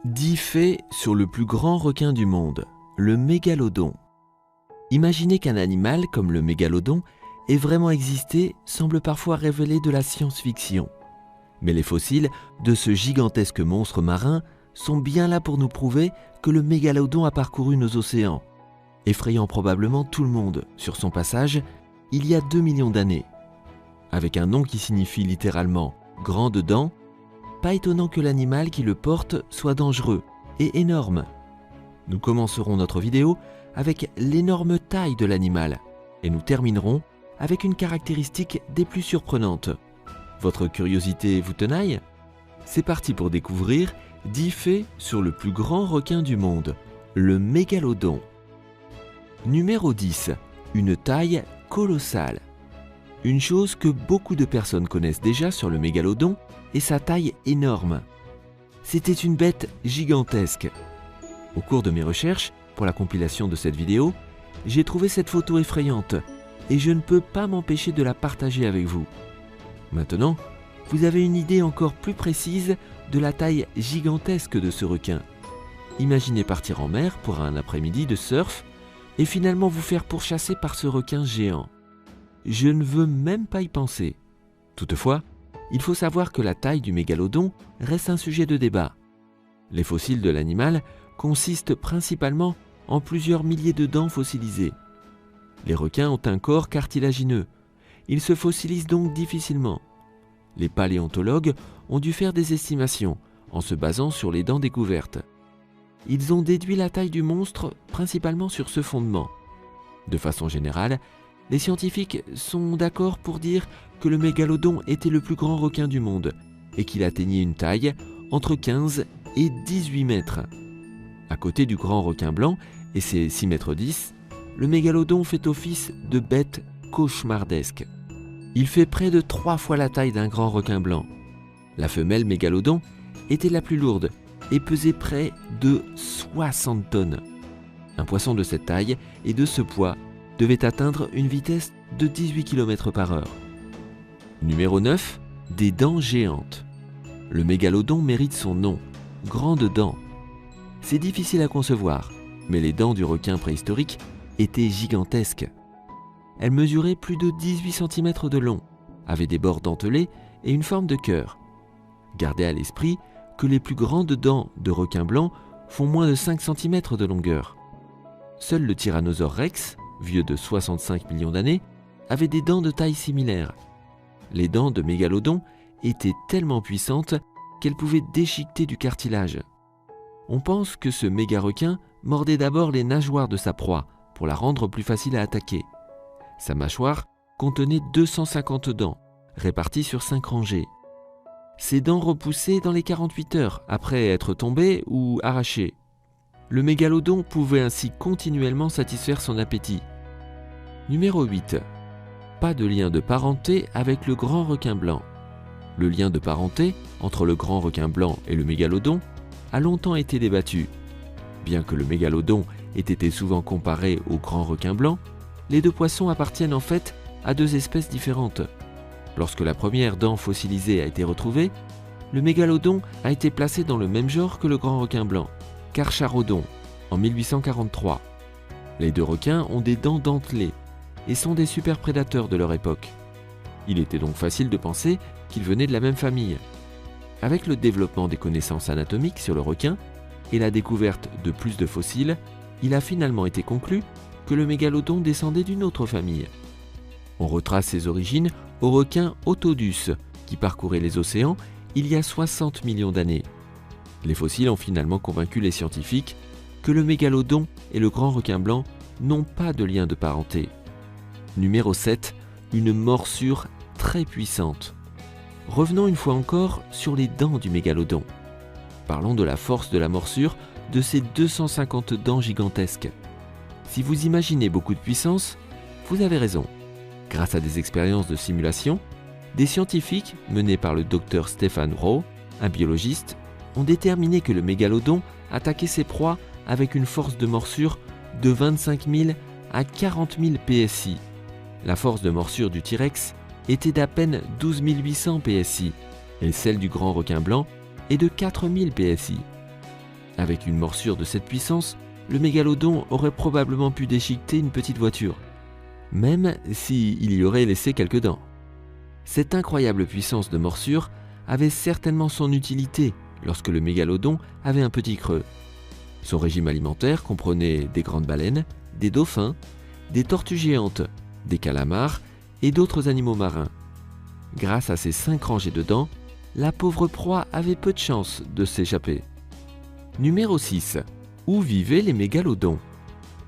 10 faits sur le plus grand requin du monde, le mégalodon. Imaginer qu'un animal comme le mégalodon ait vraiment existé semble parfois révéler de la science-fiction. Mais les fossiles de ce gigantesque monstre marin sont bien là pour nous prouver que le mégalodon a parcouru nos océans, effrayant probablement tout le monde sur son passage il y a 2 millions d'années. Avec un nom qui signifie littéralement « grande dent », pas étonnant que l'animal qui le porte soit dangereux et énorme. Nous commencerons notre vidéo avec l'énorme taille de l'animal et nous terminerons avec une caractéristique des plus surprenantes. Votre curiosité vous tenaille? C'est parti pour découvrir 10 faits sur le plus grand requin du monde, le mégalodon. Numéro 10. Une taille colossale. Une chose que beaucoup de personnes connaissent déjà sur le mégalodon est sa taille énorme. C'était une bête gigantesque. Au cours de mes recherches, pour la compilation de cette vidéo, j'ai trouvé cette photo effrayante et je ne peux pas m'empêcher de la partager avec vous. Maintenant, vous avez une idée encore plus précise de la taille gigantesque de ce requin. Imaginez partir en mer pour un après-midi de surf et finalement vous faire pourchasser par ce requin géant. Je ne veux même pas y penser. Toutefois, il faut savoir que la taille du mégalodon reste un sujet de débat. Les fossiles de l'animal consistent principalement en plusieurs milliers de dents fossilisées. Les requins ont un corps cartilagineux. Ils se fossilisent donc difficilement. Les paléontologues ont dû faire des estimations en se basant sur les dents découvertes. Ils ont déduit la taille du monstre principalement sur ce fondement. De façon générale, les scientifiques sont d'accord pour dire que le mégalodon était le plus grand requin du monde et qu'il atteignait une taille entre 15 et 18 mètres. À côté du grand requin blanc et ses 6,10 mètres, le mégalodon fait office de bête cauchemardesque. Il fait près de 3 fois la taille d'un grand requin blanc. La femelle mégalodon était la plus lourde et pesait près de 60 tonnes. Un poisson de cette taille et de ce poids devait atteindre une vitesse de 18 km/h. Numéro 9. Des dents géantes. Le mégalodon mérite son nom, grande dent. C'est difficile à concevoir, mais les dents du requin préhistorique étaient gigantesques. Elles mesuraient plus de 18 cm de long, avaient des bords dentelés et une forme de cœur. Gardez à l'esprit que les plus grandes dents de requin blanc font moins de 5 cm de longueur. Seul le Tyrannosaure Rex, vieux de 65 millions d'années, avait des dents de taille similaire. Les dents de mégalodon étaient tellement puissantes qu'elles pouvaient déchiqueter du cartilage. On pense que ce méga-requin mordait d'abord les nageoires de sa proie pour la rendre plus facile à attaquer. Sa mâchoire contenait 250 dents, réparties sur 5 rangées. Ces dents repoussaient dans les 48 heures après être tombées ou arrachées. Le mégalodon pouvait ainsi continuellement satisfaire son appétit. Numéro 8. Pas de lien de parenté avec le grand requin blanc. Le lien de parenté entre le grand requin blanc et le mégalodon a longtemps été débattu. Bien que le mégalodon ait été souvent comparé au grand requin blanc, les deux poissons appartiennent en fait à deux espèces différentes. Lorsque la première dent fossilisée a été retrouvée, le mégalodon a été placé dans le même genre que le grand requin blanc, Carcharodon, en 1843. Les deux requins ont des dents dentelées et sont des super prédateurs de leur époque. Il était donc facile de penser qu'ils venaient de la même famille. Avec le développement des connaissances anatomiques sur le requin et la découverte de plus de fossiles, il a finalement été conclu que le mégalodon descendait d'une autre famille. On retrace ses origines au requin Otodus, qui parcourait les océans il y a 60 millions d'années. Les fossiles ont finalement convaincu les scientifiques que le mégalodon et le grand requin blanc n'ont pas de lien de parenté. Numéro 7. Une morsure très puissante. Revenons une fois encore sur les dents du mégalodon. Parlons de la force de la morsure de ces 250 dents gigantesques. Si vous imaginez beaucoup de puissance, vous avez raison. Grâce à des expériences de simulation, des scientifiques, menés par le docteur Stephen Rowe, un biologiste, ont déterminé que le mégalodon attaquait ses proies avec une force de morsure de 25 000 à 40 000 PSI. La force de morsure du T-Rex était d'à peine 12 800 PSI et celle du grand requin blanc est de 4 000 PSI. Avec une morsure de cette puissance, le mégalodon aurait probablement pu déchiqueter une petite voiture, même s'il y aurait laissé quelques dents. Cette incroyable puissance de morsure avait certainement son utilité lorsque le mégalodon avait un petit creux. Son régime alimentaire comprenait des grandes baleines, des dauphins, des tortues géantes, des calamars et d'autres animaux marins. Grâce à ces 5 rangées de dents, la pauvre proie avait peu de chance de s'échapper. Numéro 6. Où vivaient les mégalodons?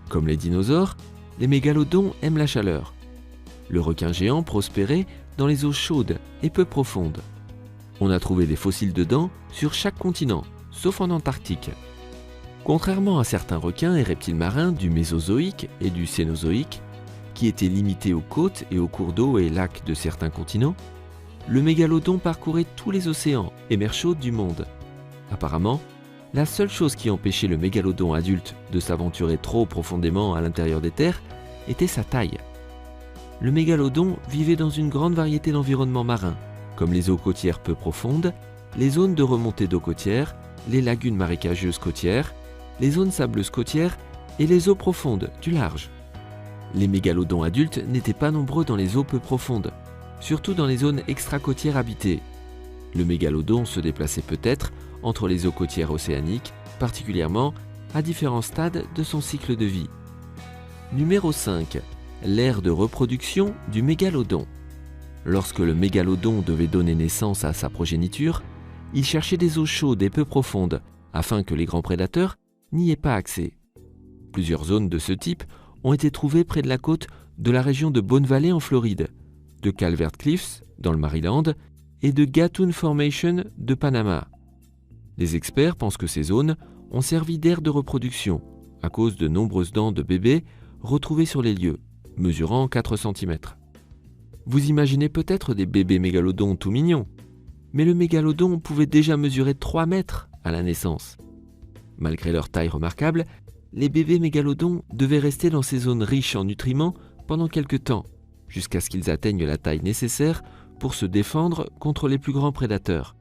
Comme les dinosaures, les mégalodons aiment la chaleur. Le requin géant prospérait dans les eaux chaudes et peu profondes. On a trouvé des fossiles de dents sur chaque continent, sauf en Antarctique. Contrairement à certains requins et reptiles marins du Mésozoïque et du Cénozoïque, qui étaient limités aux côtes et aux cours d'eau et lacs de certains continents, le mégalodon parcourait tous les océans et mers chaudes du monde. Apparemment, la seule chose qui empêchait le mégalodon adulte de s'aventurer trop profondément à l'intérieur des terres était sa taille. Le mégalodon vivait dans une grande variété d'environnements marins, comme les eaux côtières peu profondes, les zones de remontée d'eau côtière, les lagunes marécageuses côtières, les zones sableuses côtières et les eaux profondes du large. Les mégalodons adultes n'étaient pas nombreux dans les eaux peu profondes, surtout dans les zones extra-côtières habitées. Le mégalodon se déplaçait peut-être entre les eaux côtières océaniques, particulièrement à différents stades de son cycle de vie. Numéro 5. L'ère de reproduction du mégalodon. Lorsque le mégalodon devait donner naissance à sa progéniture, il cherchait des eaux chaudes et peu profondes, afin que les grands prédateurs n'y aient pas accès. Plusieurs zones de ce type ont été trouvées près de la côte de la région de Bone Valley en Floride, de Calvert Cliffs dans le Maryland et de Gatun Formation de Panama. Les experts pensent que ces zones ont servi d'aire de reproduction à cause de nombreuses dents de bébés retrouvées sur les lieux, mesurant 4 cm. Vous imaginez peut-être des bébés mégalodons tout mignons, mais le mégalodon pouvait déjà mesurer 3 mètres à la naissance. Malgré leur taille remarquable, les bébés mégalodons devaient rester dans ces zones riches en nutriments pendant quelque temps, jusqu'à ce qu'ils atteignent la taille nécessaire pour se défendre contre les plus grands prédateurs.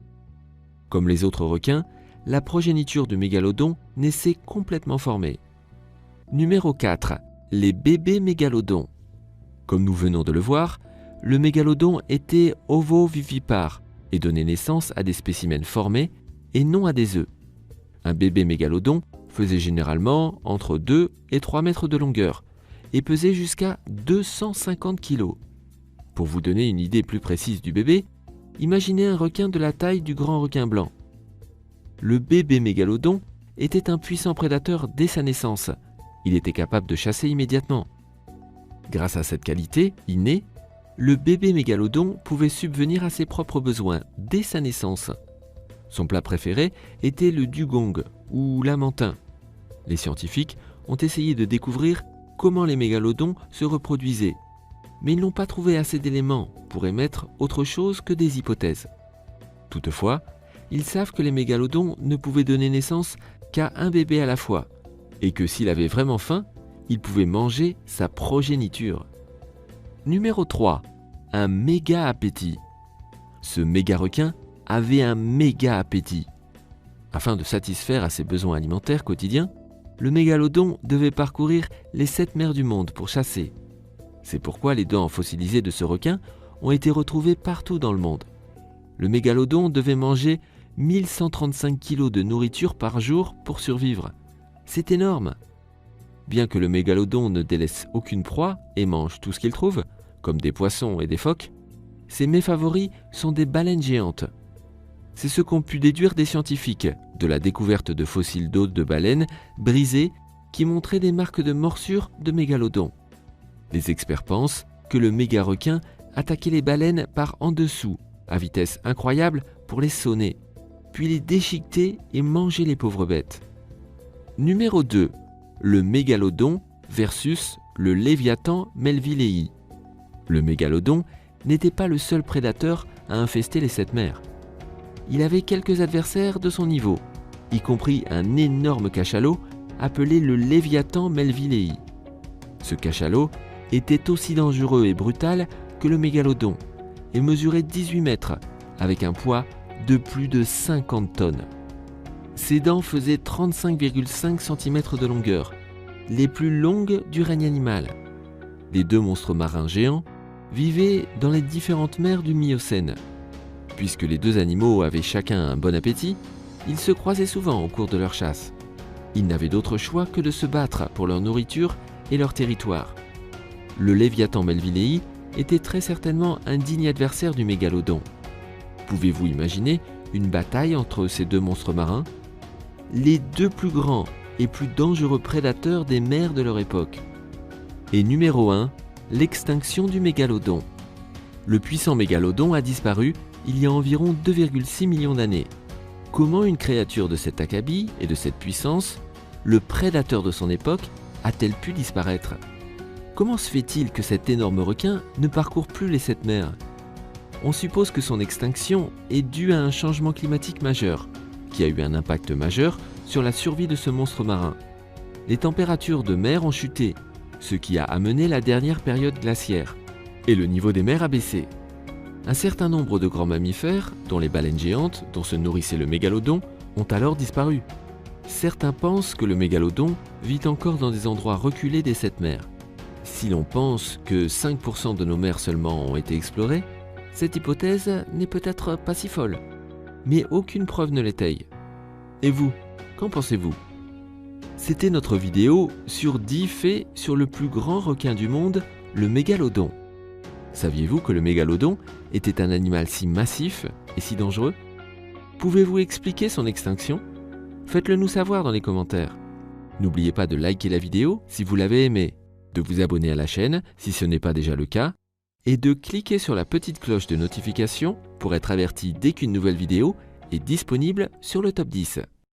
Comme les autres requins, la progéniture du mégalodon naissait complètement formée. Numéro 4. Les bébés mégalodons. Comme nous venons de le voir, le mégalodon était ovovivipare et donnait naissance à des spécimens formés et non à des œufs. Un bébé mégalodon faisait généralement entre 2 et 3 mètres de longueur et pesait jusqu'à 250 kg. Pour vous donner une idée plus précise du bébé, imaginez un requin de la taille du grand requin blanc. Le bébé mégalodon était un puissant prédateur dès sa naissance. Il était capable de chasser immédiatement. Grâce à cette qualité innée, le bébé mégalodon pouvait subvenir à ses propres besoins dès sa naissance. Son plat préféré était le dugong ou l'amentin. Les scientifiques ont essayé de découvrir comment les mégalodons se reproduisaient, mais ils n'ont pas trouvé assez d'éléments pour émettre autre chose que des hypothèses. Toutefois, ils savent que les mégalodons ne pouvaient donner naissance qu'à un bébé à la fois, et que s'il avait vraiment faim, il pouvait manger sa progéniture. Numéro 3. Un méga appétit. Ce méga requin avait un méga appétit. Afin de satisfaire à ses besoins alimentaires quotidiens, le mégalodon devait parcourir les 7 mers du monde pour chasser. C'est pourquoi les dents fossilisées de ce requin ont été retrouvées partout dans le monde. Le mégalodon devait manger 1135 kg de nourriture par jour pour survivre. C'est énorme. Bien que le mégalodon ne délaisse aucune proie et mange tout ce qu'il trouve, comme des poissons et des phoques, ses mets favoris sont des baleines géantes. C'est ce qu'ont pu déduire des scientifiques de la découverte de fossiles d'os de baleines brisés qui montraient des marques de morsures de mégalodon. Les experts pensent que le méga-requin attaquait les baleines par en dessous, à vitesse incroyable pour les sonner, puis les déchiqueter et manger les pauvres bêtes. Numéro 2. Le mégalodon versus le léviathan melvillei. Le mégalodon n'était pas le seul prédateur à infester les 7 mers. Il avait quelques adversaires de son niveau, y compris un énorme cachalot appelé le léviathan melvillei. Ce cachalot était aussi dangereux et brutal que le mégalodon et mesurait 18 mètres avec un poids de plus de 50 tonnes. Ses dents faisaient 35,5 cm de longueur, les plus longues du règne animal. Les deux monstres marins géants vivaient dans les différentes mers du Miocène. Puisque les deux animaux avaient chacun un bon appétit, ils se croisaient souvent au cours de leur chasse. Ils n'avaient d'autre choix que de se battre pour leur nourriture et leur territoire. Le Léviathan melvillei était très certainement un digne adversaire du mégalodon. Pouvez-vous imaginer une bataille entre ces deux monstres marins? Les deux plus grands et plus dangereux prédateurs des mers de leur époque. Et numéro 1, l'extinction du mégalodon. Le puissant mégalodon a disparu il y a environ 2,6 millions d'années. Comment une créature de cet acabit et de cette puissance, le prédateur de son époque, a-t-elle pu disparaître? Comment se fait-il que cet énorme requin ne parcourt plus les 7 mers? On suppose que son extinction est due à un changement climatique majeur, qui a eu un impact majeur sur la survie de ce monstre marin. Les températures de mer ont chuté, ce qui a amené la dernière période glaciaire, et le niveau des mers a baissé. Un certain nombre de grands mammifères, dont les baleines géantes, dont se nourrissait le mégalodon, ont alors disparu. Certains pensent que le mégalodon vit encore dans des endroits reculés des 7 mers. Si l'on pense que 5% de nos mers seulement ont été explorées, cette hypothèse n'est peut-être pas si folle. Mais aucune preuve ne l'étaye. Et vous, qu'en pensez-vous? C'était notre vidéo sur 10 faits sur le plus grand requin du monde, le mégalodon. Saviez-vous que le mégalodon était un animal si massif et si dangereux? Pouvez-vous expliquer son extinction? Faites-le nous savoir dans les commentaires. N'oubliez pas de liker la vidéo si vous l'avez aimée, de vous abonner à la chaîne si ce n'est pas déjà le cas, et de cliquer sur la petite cloche de notification pour être averti dès qu'une nouvelle vidéo est disponible sur le top 10.